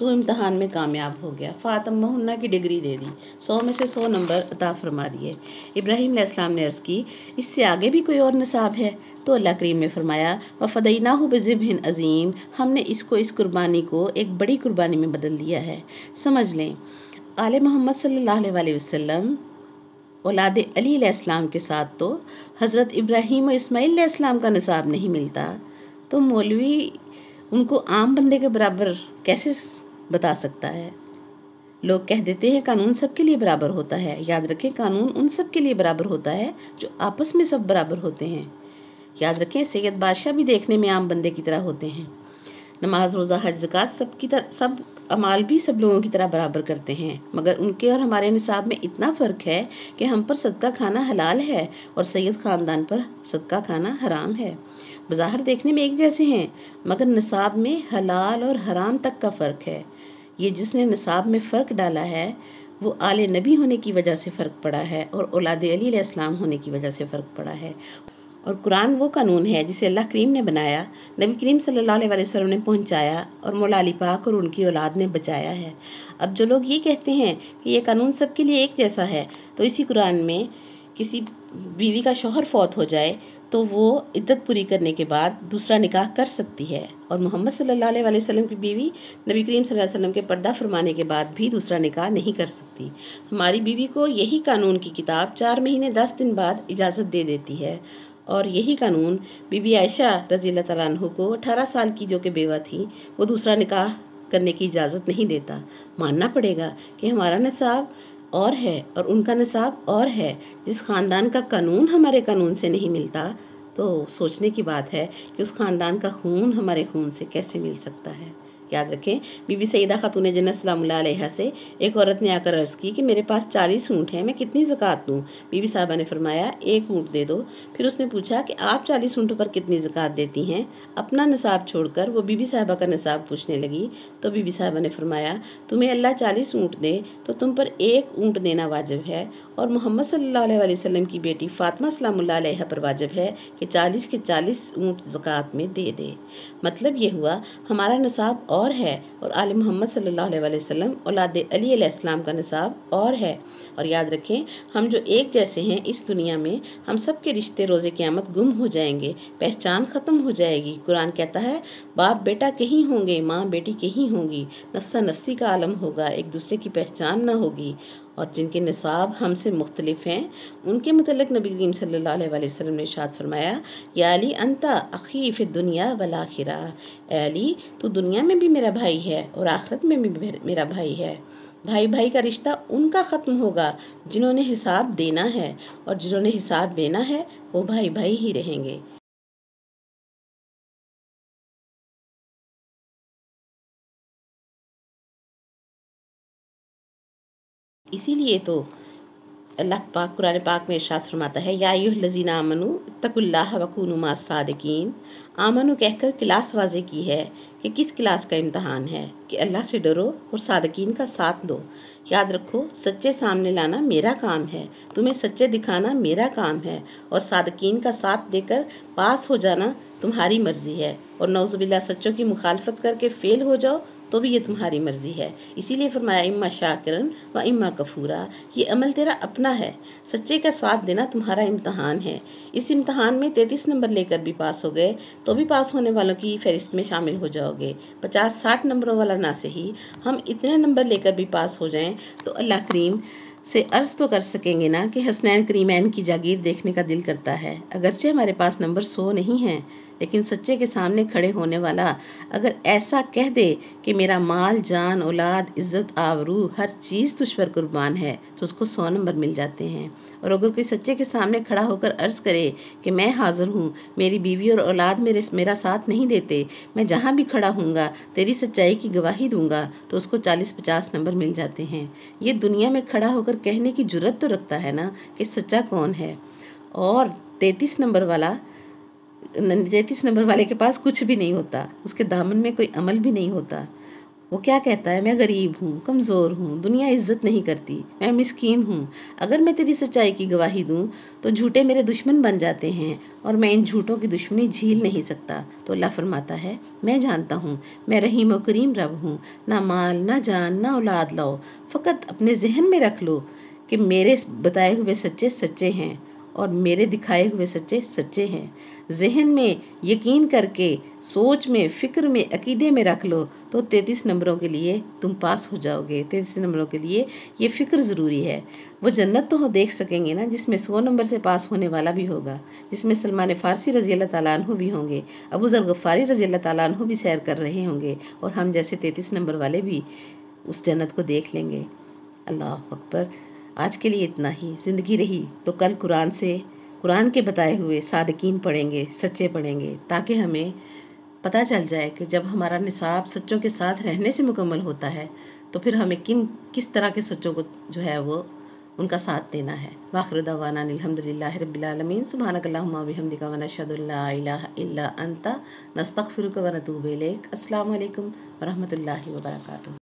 تو امتحان میں کامیاب ہو گیا، فاطمہ کی ڈگری دے دی، 100 میں سے 100 نمبر عطا فرما دیے۔ ابراہیم علیہ السلام نے عرض کی اس سے آگے بھی کوئی اور نصاب ہے؟ تو اللہ کریم نے فرمایا وَفَدَيْنَاهُ بِذِبْحٍ عَظِيمٍ، ہم نے اس قربانی کو ایک بڑی قربانی میں بدل دیا ہے۔ سمجھ لیں، آل محمد صلی اللہ علیہ وسلم اولاد علی علیہ السلام کے ساتھ تو حضرت ابراہیم و اسماعیل علیہ السلام کا نصاب نہیں ملتا، تو مولوی ان کو عام بندے کے برابر کیسے بتا سکتا ہے؟ لوگ کہہ دیتے ہیں قانون سب کے لیے برابر ہوتا ہے، یاد رکھیں قانون ان سب کے لیے برابر ہوتا ہے جو آپس میں سب برابر ہوتے ہیں۔ یاد رکھیں سید بادشاہ بھی دیکھنے میں عام بندے کی طرح ہوتے ہیں، نماز روزہ حج زکوٰۃ سب اعمال بھی سب لوگوں کی طرح برابر کرتے ہیں، مگر ان کے اور ہمارے نصاب میں اتنا فرق ہے کہ ہم پر صدقہ کھانا حلال ہے اور سید خاندان پر صدقہ کھانا حرام ہے۔ بظاہر دیکھنے میں ایک جیسے ہیں مگر نصاب میں حلال اور حرام تک کا فرق ہے۔ یہ جس نے نصاب میں فرق ڈالا ہے وہ آل نبی ہونے کی وجہ سے فرق پڑا ہے اور اولاد علی علیہ السلام ہونے کی وجہ سے فرق پڑا ہے۔ اور قرآن وہ قانون ہے جسے اللہ کریم نے بنایا، نبی کریم صلی اللہ علیہ وسلم نے پہنچایا اور مولا علی پاک اور ان کی اولاد نے بچایا ہے۔ اب جو لوگ یہ کہتے ہیں کہ یہ قانون سب کے لیے ایک جیسا ہے، تو اسی قرآن میں کسی بیوی کا شوہر فوت ہو جائے تو وہ عدت پوری کرنے کے بعد دوسرا نکاح کر سکتی ہے، اور محمد صلی اللہ علیہ وسلم کی بیوی نبی کریم صلی اللہ علیہ وسلم کے پردہ فرمانے کے بعد بھی دوسرا نکاح نہیں کر سکتی۔ ہماری بیوی کو یہی قانون کی کتاب 4 مہینے 10 دن بعد اجازت دے دیتی ہے، اور یہی قانون بی بی عائشہ رضی اللہ تعالیٰ عنہ کو 18 سال کی جو کہ بیوہ تھی وہ دوسرا نکاح کرنے کی اجازت نہیں دیتا۔ ماننا پڑے گا کہ ہمارا نصاب اور ہے اور ان کا نصاب اور ہے۔ جس خاندان کا قانون ہمارے قانون سے نہیں ملتا تو سوچنے کی بات ہے کہ اس خاندان کا خون ہمارے خون سے کیسے مل سکتا ہے۔ یاد رکھیں بی بی سیدہ خاتون جنت سلام اللہ علیہ سے ایک عورت نے آ کر عرض کی کہ میرے پاس 40 اونٹ ہیں، میں کتنی زکوٰۃ دوں؟ بی بی صاحبہ نے فرمایا 1 اونٹ دے دو۔ پھر اس نے پوچھا کہ آپ 40 اونٹوں پر کتنی زکوٰۃ دیتی ہیں؟ اپنا نصاب چھوڑ کر وہ بی بی صاحبہ کا نصاب پوچھنے لگی، تو بی بی صاحبہ نے فرمایا تمہیں اللہ 40 اونٹ دے تو تم پر 1 اونٹ دینا واجب ہے، اور محمد صلی اللہ علیہ وسلم کی بیٹی فاطمہ سلام اللہ علیہ پر واجب ہے کہ 40 کے 40 اونٹ زکوٰۃ میں دے دے۔ مطلب یہ ہوا ہمارا نصاب اور ہے اور آل محمد صلی اللہ علیہ وسلم اولاد علی علیہ السلام کا نصاب اور ہے۔ اور یاد رکھیں ہم جو ایک جیسے ہیں اس دنیا میں ہم سب کے رشتے روز قیامت گم ہو جائیں گے، پہچان ختم ہو جائے گی۔ قرآن کہتا ہے باپ بیٹا کہیں ہوں گے، ماں بیٹی کہیں ہوں گی، نفسا نفسی کا عالم ہوگا، ایک دوسرے کی پہچان نہ ہوگی۔ اور جن کے نصاب ہم سے مختلف ہیں ان کے متعلق نبی کریم صلی اللہ علیہ وسلم نے ارشاد فرمایا یا علی انتا اخی فی الدنیا والآخرہ، اے علی تو دنیا میں بھی میرا بھائی ہے اور آخرت میں بھی میرا بھائی ہے۔ بھائی بھائی کا رشتہ ان کا ختم ہوگا جنہوں نے حساب دینا ہے، اور جنہوں نے حساب دینا ہے وہ بھائی بھائی ہی رہیں گے۔ اسی لیے تو اللہ پاک قرآن پاک میں ارشاد فرماتا ہے یا ایھا الذین آمنوا اتقوا اللہ وکونوا مع الصادقین۔ آمنو کہہ کر کلاس واضح کی ہے کہ کس کلاس کا امتحان ہے کہ اللہ سے ڈرو اور صادقین کا ساتھ دو۔ یاد رکھو سچے سامنے لانا میرا کام ہے، تمہیں سچے دکھانا میرا کام ہے، اور صادقین کا ساتھ دے کر پاس ہو جانا تمہاری مرضی ہے، اور نعوذ باللہ سچوں کی مخالفت کر کے فیل ہو جاؤ تو بھی یہ تمہاری مرضی ہے۔ اسی لیے فرمایا اما شاکرن و اما کفورا، یہ عمل تیرا اپنا ہے، سچے کا ساتھ دینا تمہارا امتحان ہے۔ اس امتحان میں 33 نمبر لے کر بھی پاس ہو گئے تو بھی پاس ہونے والوں کی فہرست میں شامل ہو جاؤ گے۔ 50-60 نمبروں والا نہ صحیح، ہم اتنے نمبر لے کر بھی پاس ہو جائیں تو اللہ کریم سے عرض تو کر سکیں گے نا کہ حسنین کریمین کی جاگیر دیکھنے کا دل کرتا ہے۔ اگرچہ ہمارے پاس نمبر 100 نہیں ہیں، لیکن سچے کے سامنے کھڑے ہونے والا اگر ایسا کہہ دے کہ میرا مال جان اولاد عزت آبرو ہر چیز تجھ پر قربان ہے تو اس کو 100 نمبر مل جاتے ہیں۔ اور اگر کوئی سچے کے سامنے کھڑا ہو کر عرض کرے کہ میں حاضر ہوں، میری بیوی اور اولاد میرا ساتھ نہیں دیتے، میں جہاں بھی کھڑا ہوں گا تیری سچائی کی گواہی دوں گا، تو اس کو 40-50 نمبر مل جاتے ہیں۔ یہ دنیا میں کھڑا ہو کر کہنے کی جرت تو رکھتا ہے نا کہ سچا کون ہے۔ اور 33 نمبر والے کے پاس کچھ بھی نہیں ہوتا، اس کے دامن میں کوئی عمل بھی نہیں ہوتا، وہ کیا کہتا ہے؟ میں غریب ہوں، کمزور ہوں، دنیا عزت نہیں کرتی، میں مسکین ہوں، اگر میں تیری سچائی کی گواہی دوں تو جھوٹے میرے دشمن بن جاتے ہیں اور میں ان جھوٹوں کی دشمنی جھیل نہیں سکتا۔ تو اللہ فرماتا ہے میں جانتا ہوں میں رحیم و کریم رب ہوں، نہ مال نہ جان نہ اولاد لاؤ، فقط اپنے ذہن میں رکھ لو کہ میرے بتائے ہوئے سچے سچے ہیں اور میرے دکھائے ہوئے سچے سچے ہیں۔ ذہن میں یقین کر کے، سوچ میں، فکر میں، عقیدے میں رکھ لو تو 33 نمبروں کے لیے تم پاس ہو جاؤ گے۔ 33 نمبروں کے لیے یہ فکر ضروری ہے۔ وہ جنت تو دیکھ سکیں گے نا جس میں 100 نمبر سے پاس ہونے والا بھی ہوگا، جس میں سلمان فارسی رضی اللہ تعالیٰ عنہ بھی ہوں گے، ابو ذر غفاری رضی اللہ تعالیٰ عنہ بھی سیر کر رہے ہوں گے، اور ہم جیسے 33 نمبر والے بھی اس جنت کو دیکھ لیں گے۔ اللہ اکبر۔ آج کے لیے اتنا ہی۔ زندگی رہی تو کل قرآن کے بتائے ہوئے صادقین پڑھیں گے، سچے پڑھیں گے، تاکہ ہمیں پتہ چل جائے کہ جب ہمارا نصاب سچوں کے ساتھ رہنے سے مکمل ہوتا ہے تو پھر ہمیں کس طرح کے سچوں کو جو ہے وہ ان کا ساتھ دینا ہے۔ وآخر دعوانا الحمدللہ رب العالمین۔ سبحانک اللہم و بحمدک و نشہد ان لا الہ الا انت نستغفرک و نتوب الیک۔ السلام علیکم ورحمۃ اللہ وبرکاتہ۔